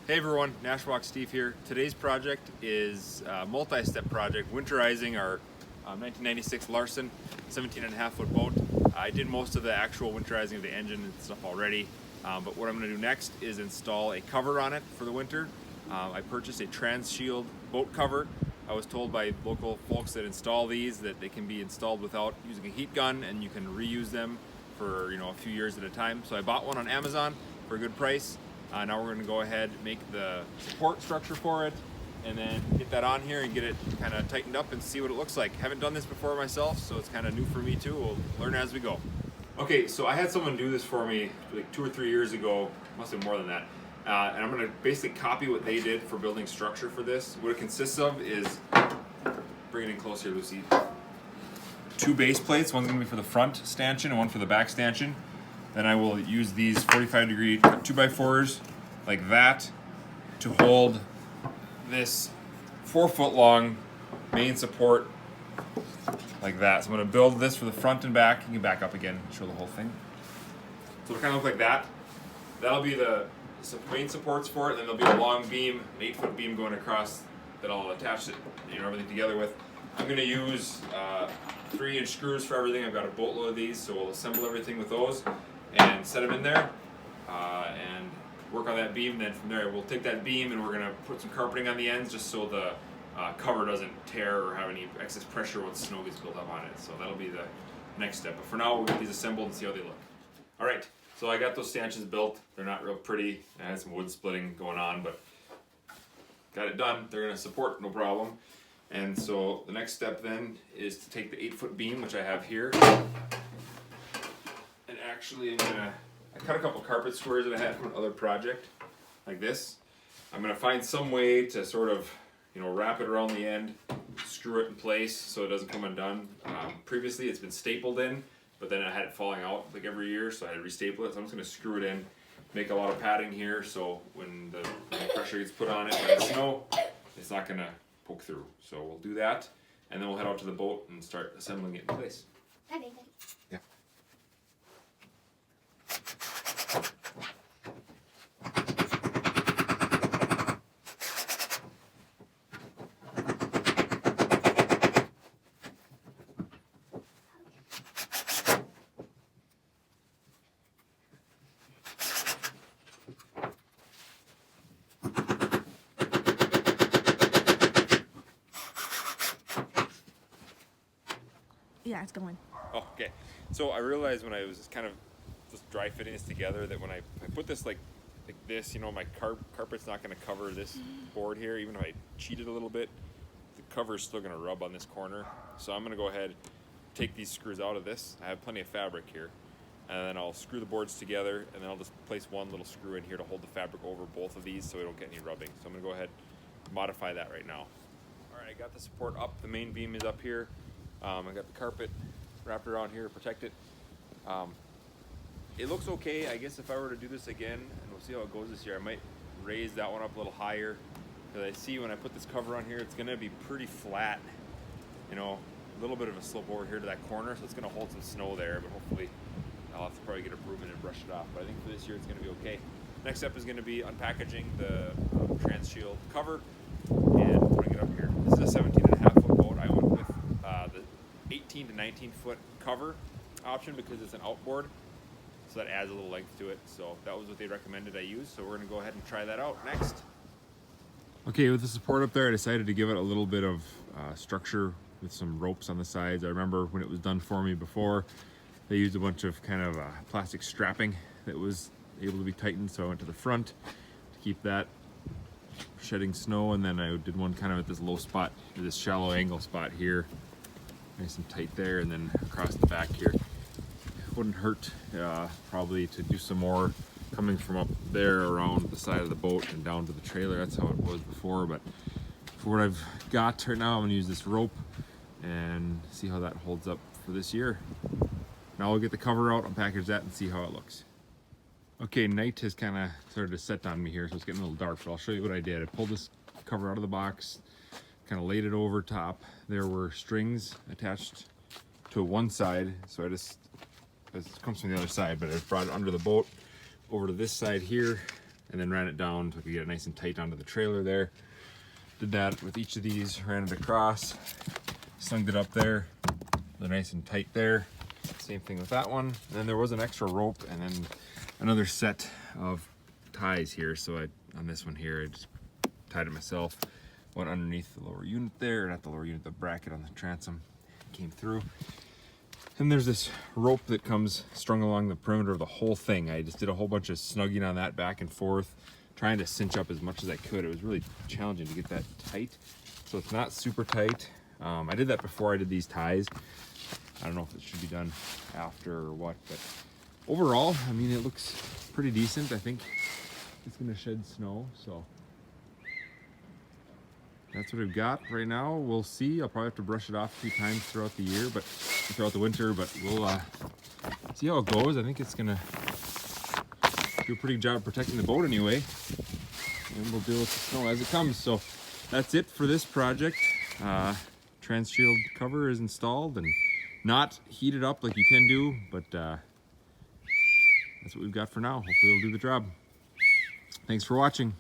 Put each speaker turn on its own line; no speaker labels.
Hey everyone, Nashwalk Steve here. Today's project is a multi-step project, winterizing our 1996 Larson 17.5-foot boat. I did most of the actual winterizing of the engine and stuff already, but what I'm going to do next is install a cover on it for the winter. I purchased a Transhield boat cover. I was told by local folks that install these that they can be installed without using a heat gun and you can reuse them for a few years at a time. So I bought one on Amazon for a good price. Now we're going to go ahead and make the support structure for it and then get that on here and get it kind of tightened up and see what it looks like. Haven't done this before myself, so it's kind of new for me too. We'll learn as we go. Okay, so I had someone do this for me like 2 or 3 years ago, must have been more than that. And I'm going to basically copy what they did for building structure for this. What it consists of is, bring it in closer, Lucy, 2 base plates. One's going to be for the front stanchion and one for the back stanchion. Then I will use these 45-degree 2x4s like that to hold this 4-foot long main support like that. So I'm going to build this for the front and back. You can back up again, show the whole thing. So it'll kind of look like that. That'll be the main supports for it. Then there'll be a long beam, an 8-foot beam going across that I'll attach it, everything together with. I'm going to use 3-inch screws for everything. I've got a boatload of these, so we'll assemble everything with those and set them in there and work on that beam. Then from there we'll take that beam and we're going to put some carpeting on the ends just so the cover doesn't tear or have any excess pressure once snow gets built up on it. So that'll be the next step. But for now we'll get these assembled and see how they look. Alright, so I got those stanchions built. They're not real pretty. I had some wood splitting going on, but got it done. They're going to support no problem. And so the next step then is to take the 8-foot beam, which I have here. And actually I cut a couple carpet squares that I had from another project, like this. I'm gonna find some way to sort of, wrap it around the end, screw it in place so it doesn't come undone. Previously it's been stapled in, but then I had it falling out like every year, so I had to restaple it. So I'm just gonna screw it in, make a lot of padding here, so when the pressure gets put on it by the snow, it's not gonna poke through. So we'll do that, and then we'll head out to the boat and start assembling it in place.
Okay.
Yeah.
Yeah, it's going.
Oh, okay. So I realized when I was kind of just dry fitting this together that when I put this like this, my carpet's not going to cover this board here. Even if I cheat it a little bit, the cover's still going to rub on this corner. So I'm going to go ahead, take these screws out of this. I have plenty of fabric here. And then I'll screw the boards together, and then I'll just place one little screw in here to hold the fabric over both of these so we don't get any rubbing. So I'm going to go ahead and modify that right now. All right, I got the support up. The main beam is up here. I got the carpet wrapped around here to protect it. It looks okay. I guess if I were to do this again, and we'll see how it goes this year, I might raise that one up a little higher. Because I see when I put this cover on here, it's going to be pretty flat. A little bit of a slope over here to that corner, so it's going to hold some snow there, but hopefully I'll have to probably get a broom in and brush it off. But I think for this year it's going to be okay. Next step is going to be unpackaging the Transhield cover and putting it up here. This is a 17.5-foot boat. I went with the 18 to 19-foot cover option because it's an outboard, so that adds a little length to it. So that was what they recommended I use, so we're going to go ahead and try that out next. Okay, with the support up there, I decided to give it a little bit of structure with some ropes on the sides. I remember when it was done for me before, they used a bunch of kind of plastic strapping that was able to be tightened, so I went to the front to keep that shedding snow, and then I did one kind of at this low spot, this shallow angle spot here, nice and tight there, and then across the back here. Wouldn't hurt probably to do some more coming from up there around the side of the boat and down to the trailer. That's how it was before, but for what I've got right now, I'm gonna use this rope and see how that holds up for this year. Now I'll get the cover out, unpackage that, and see how it looks. Okay, night has kind of started to set on me here, so it's getting a little dark, but I'll show you what I did. I pulled this cover out of the box, kind of laid it over top. There were strings attached to one side, so this comes from the other side, but I brought it under the boat over to this side here, and then ran it down so I could get it nice and tight onto the trailer there. Did that with each of these, ran it across, slunged it up there. They're nice and tight there. Same thing with that one. And then there was an extra rope and then another set of ties here. So on this one here, I just tied it myself. Went underneath the lower unit there, not the lower unit, the bracket on the transom came through. And there's this rope that comes strung along the perimeter of the whole thing. I just did a whole bunch of snugging on that back and forth, trying to cinch up as much as I could. It was really challenging to get that tight. So it's not super tight. I did that before I did these ties. I don't know if it should be done after or what, but overall, I mean, it looks pretty decent. I think it's gonna shed snow, so that's what I've got right now. We'll see. I'll probably have to brush it off a few times throughout the year, but throughout the winter, but we'll see how it goes. I think it's gonna do a pretty good job protecting the boat anyway, and we'll deal with the snow as it comes. So that's it for this project. Transhield cover is installed and not heated up like you can do, but that's what we've got for now. Hopefully it'll do the job. Thanks for watching.